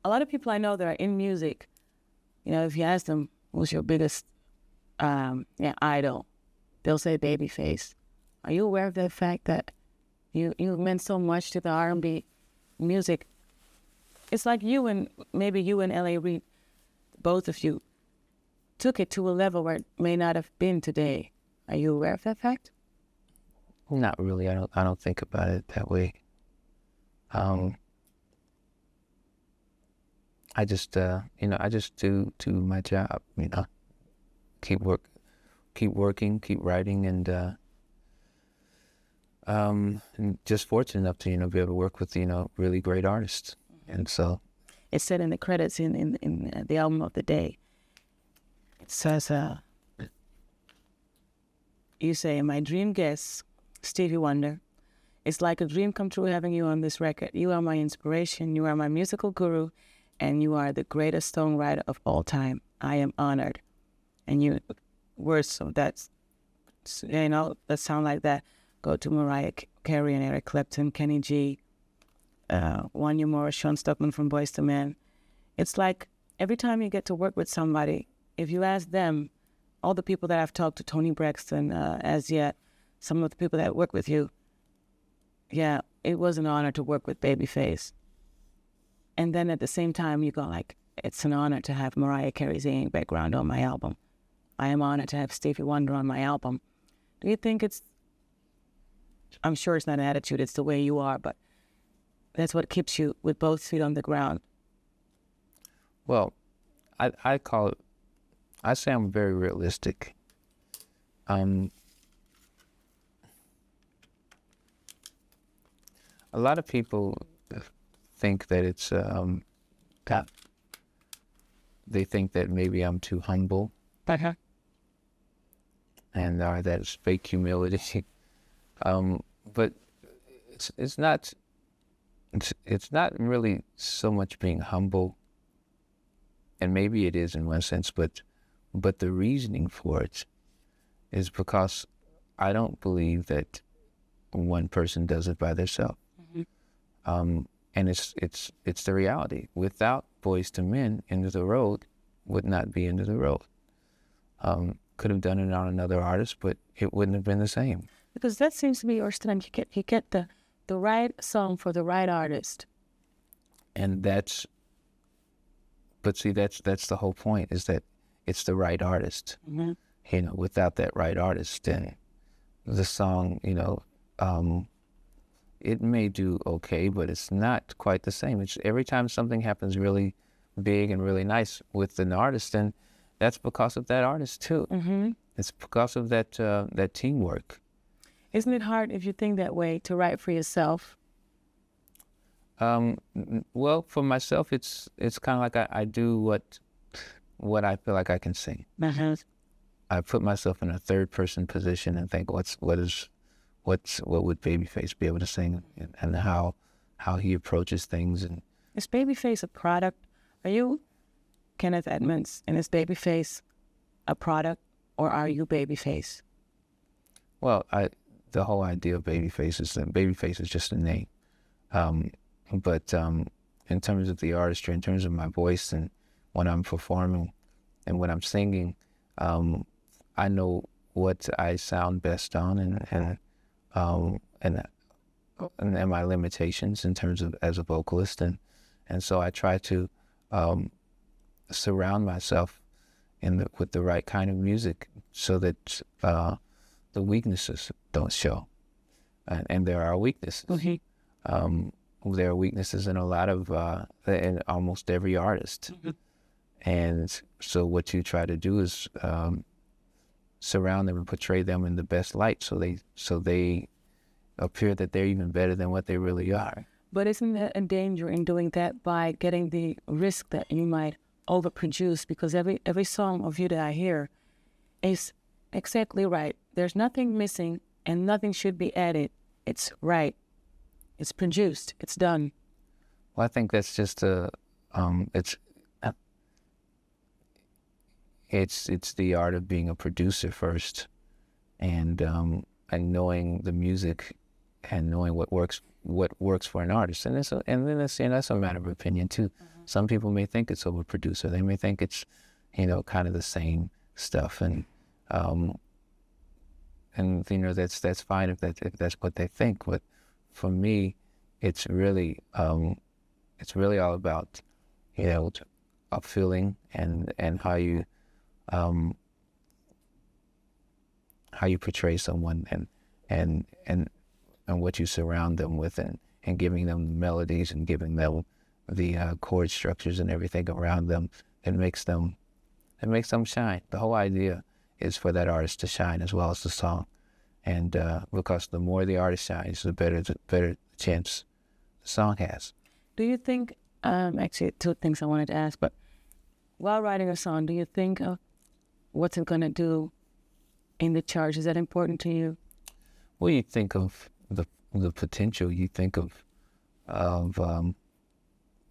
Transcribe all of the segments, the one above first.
a lot of people I know that are in music, you know, if you ask them, who's your biggest idol, they'll say Babyface. Are you aware of the fact that you meant so much to the R&B music? It's like you and L.A. Reid, both of you, took it to a level where it may not have been today. Are you aware of that fact? Not really. I don't think about it that way. I just do my job, you know. Keep working, keep writing, and just fortunate enough to, you know, be able to work with, you know, really great artists. And so it said in the credits in the album of the day, it says, you say, my dream guest, Stevie Wonder, it's like a dream come true having you on this record. You are my inspiration, you are my musical guru, and you are the greatest songwriter of all time. I am honored. And you words of that, you know, that sound like that go to Mariah Carey and Eric Clapton, Kenny G, Wanya Morris, Sean Stockman from Boyz II Men. It's like every time you get to work with somebody, if you ask them, all the people that I've talked to, Toni Braxton, as yet, some of the people that work with you, yeah, it was an honor to work with Babyface. And then at the same time, you go like, it's an honor to have Mariah Carey's singing background on my album. I am honored to have Stevie Wonder on my album. Do you think I'm sure it's not an attitude, it's the way you are, but that's what keeps you with both feet on the ground? Well, I say I'm very realistic. A lot of people think that it's, they think that maybe I'm too humble. Uh-huh. And that's fake humility. But it's not really so much being humble, and maybe it is in one sense, but the reasoning for it is because I don't believe that one person does it by themselves. Mm-hmm. And it's the reality. Without Boyz II Men, End of the Road would not be End of the Road. Could have done it on another artist, but it wouldn't have been the same. Because that seems to be your strength. You get the right song for the right artist. And that's the whole point, is that it's the right artist. Mm-hmm. You know, without that right artist, then the song, you know, it may do okay, but it's not quite the same. It's every time something happens really big and really nice with an artist, then that's because of that artist too. Mm-hmm. It's because of that teamwork. Isn't it hard, if you think that way, to write for yourself? Well, for myself, it's kind of like I do what I feel like I can sing. Uh-huh. I put myself in a third person position and think, what would Babyface be able to sing, and how he approaches things. And is Babyface a product? Are you Kenneth Edmonds, and is Babyface a product, or are you Babyface? Well, the whole idea of Babyface is that Babyface is just a name. But in terms of the artistry, in terms of my voice and when I'm performing and when I'm singing, I know what I sound best on, and my limitations in terms of as a vocalist, and so I try to surround myself with the right kind of music so that the weaknesses don't show, and there are weaknesses. Mm-hmm. There are weaknesses in a lot of in almost every artist. Mm-hmm. And so what you try to do is surround them and portray them in the best light, so they appear that they're even better than what they really are. But isn't there a danger in doing that by getting the risk that you might overproduce? Because every song of you that I hear is exactly right. There's nothing missing and nothing should be added. It's right. It's produced. It's done. Well, I think that's just it's the art of being a producer first, and knowing the music and knowing what works for an artist, and that's a matter of opinion too. Mm-hmm. Some people may think it's overproducer. They may think it's, kind of the same stuff, and that's fine if that's what they think. But for me, it's really all about, a feeling and how you portray someone and what you surround them with, and giving them melodies and giving them the chord structures and everything around them that makes them shine. The whole idea is for that artist to shine as well as the song, and because the more the artist shines, the better chance the song has. Do you think, actually two things I wanted to ask, but while writing a song, do you think of what's it going to do in the charts? Is that important to you? Well, you think of the potential. You think of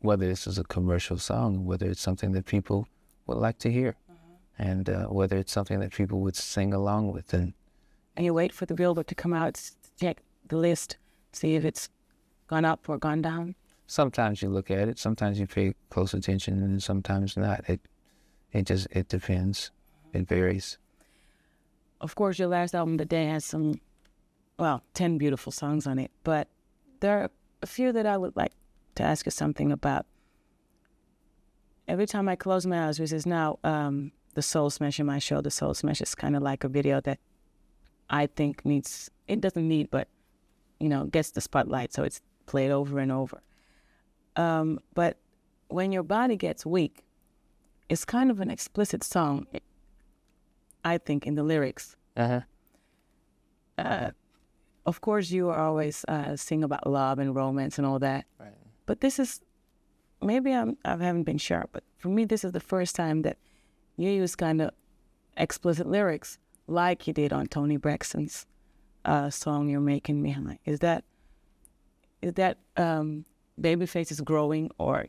whether this is a commercial song, whether it's something that people would like to hear, and whether it's something that people would sing along with. And you wait for the Billboard to come out, to check the list, see if it's gone up or gone down? Sometimes you look at it, sometimes you pay close attention, and sometimes not. It depends. It varies. Of course, your last album, The Day, has 10 beautiful songs on it, but there are a few that I would like to ask you something about. Every time I close my eyes, which is now the Soul Smash in my show, the Soul Smash is kind of like a video that I think gets the spotlight, so it's played over and over. But when your body gets weak, it's kind of an explicit song, I think, in the lyrics. Of course, you are always sing about love and romance and all that. Right. But this is, maybe I haven't been sharp, but for me, this is the first time that you use kind of explicit lyrics like you did on Toni Braxton's song, You're Making Me High. Is that Babyface is growing or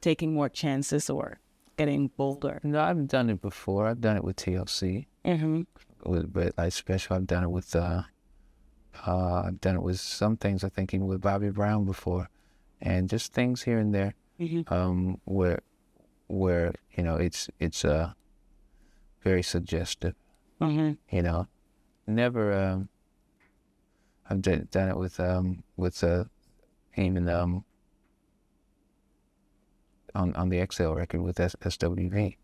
taking more chances or getting bolder? No, I've done it before. I've done it with TLC. With Red Light Special. I've done it with some things, I think, even with Bobby Brown before, and just things here and there, where it's very suggestive. Never. I've done it with even on the XL record with SWV.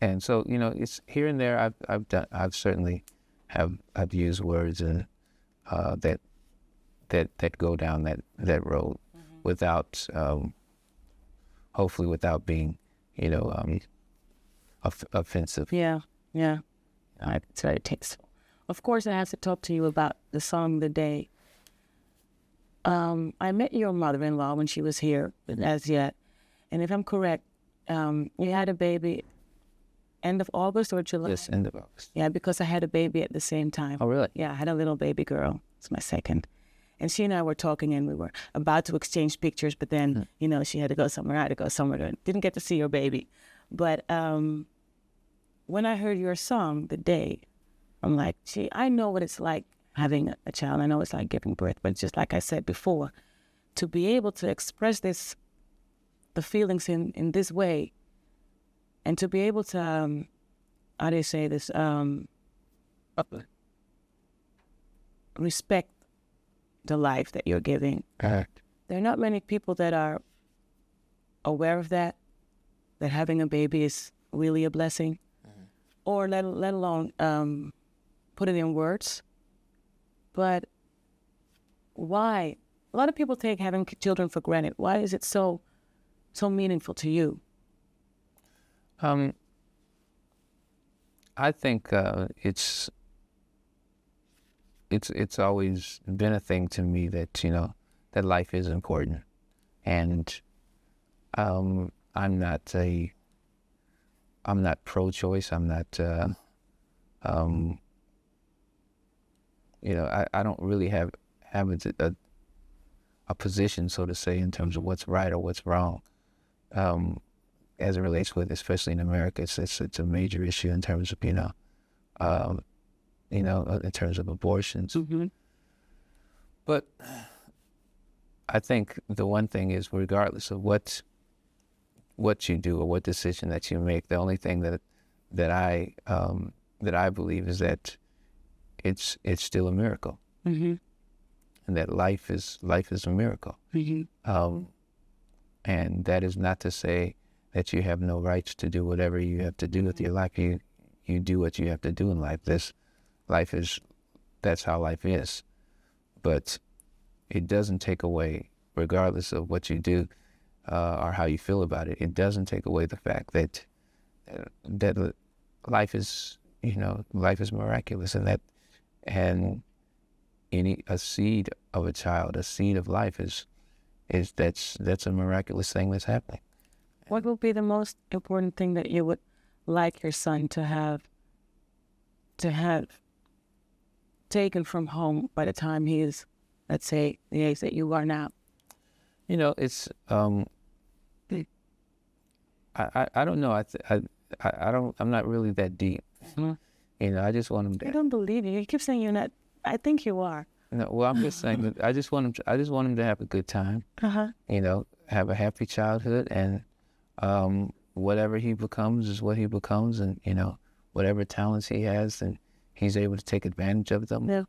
And so it's here and there. I've certainly I've used words and that go down that road without hopefully without being offensive. Yeah. It's very tasteful. Of course, I have to talk to you about the song The Day. I met your mother-in-law when she was here, as yet, and if I'm correct, you had a baby end of August or July? Yes, end of August. Yeah, because I had a baby at the same time. Oh, really? Yeah, I had a little baby girl. It's my second. And she and I were talking, and we were about to exchange pictures, but then, she had to go somewhere, I had to go somewhere. Didn't get to see your baby. But when I heard your song, The Day, I'm like, I know what it's like having a child. I know it's like giving birth, but just like I said before, to be able to express the feelings in this way, and to be able to, how do you say this, respect the life that you're giving. Correct. There are not many people that are aware of that having a baby is really a blessing, or let alone put it in words. But why? A lot of people take having children for granted. Why is it so meaningful to you? I think it's always been a thing to me that that life is important, and I'm not pro-choice. I'm not I don't really have a position, so to say, in terms of what's right or what's wrong. As it relates with, especially in America, it's a major issue in terms of in terms of abortions. But I think the one thing is, regardless of what you do or what decision that you make, the only thing that I believe is that it's still a miracle, Mm-hmm. and that life is a miracle. Mm-hmm. And that is not to say that you have no rights to do whatever you have to do with your life. You do what you have to do in life. That's how life is. But it doesn't take away, regardless of what you do or how you feel about it, it doesn't take away the fact that life is, life is miraculous, and a seed of a child, a seed of life that's a miraculous thing that's happening. What will be the most important thing that you would like your son to have taken from home by the time he is, let's say, the age that you are now? It's I don't know. I'm not really that deep. Mm-hmm. I just want him to. I don't believe you. You keep saying you're not. I think you are. No, well, I'm just saying that I just want him to have a good time. Have a happy childhood, and whatever he becomes is what he becomes, and whatever talents he has, and he's able to take advantage of them. Yeah.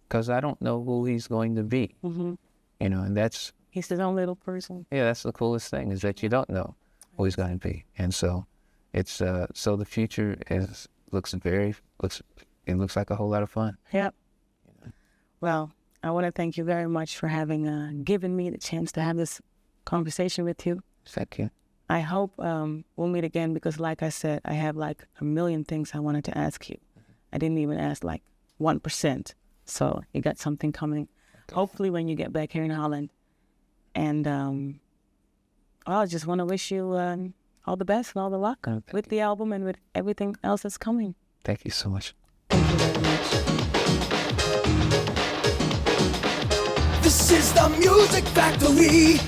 Because I don't know who he's going to be. Mm-hmm. And that's. He's his own little person. Yeah, that's the coolest thing, is that you don't know who he's going to be, and so it's so the future looks like a whole lot of fun. Yep. Well, I want to thank you very much for having given me the chance to have this conversation with you. Thank you. I hope we'll meet again, because like I said, I have like a million things I wanted to ask you. I didn't even ask like 1%. So you got something coming. Okay. Hopefully when you get back here in Holland. And I just want to wish you all the best and all the luck with the album and with everything else that's coming. Thank you so much. Thank you very much. This is the Music Factory.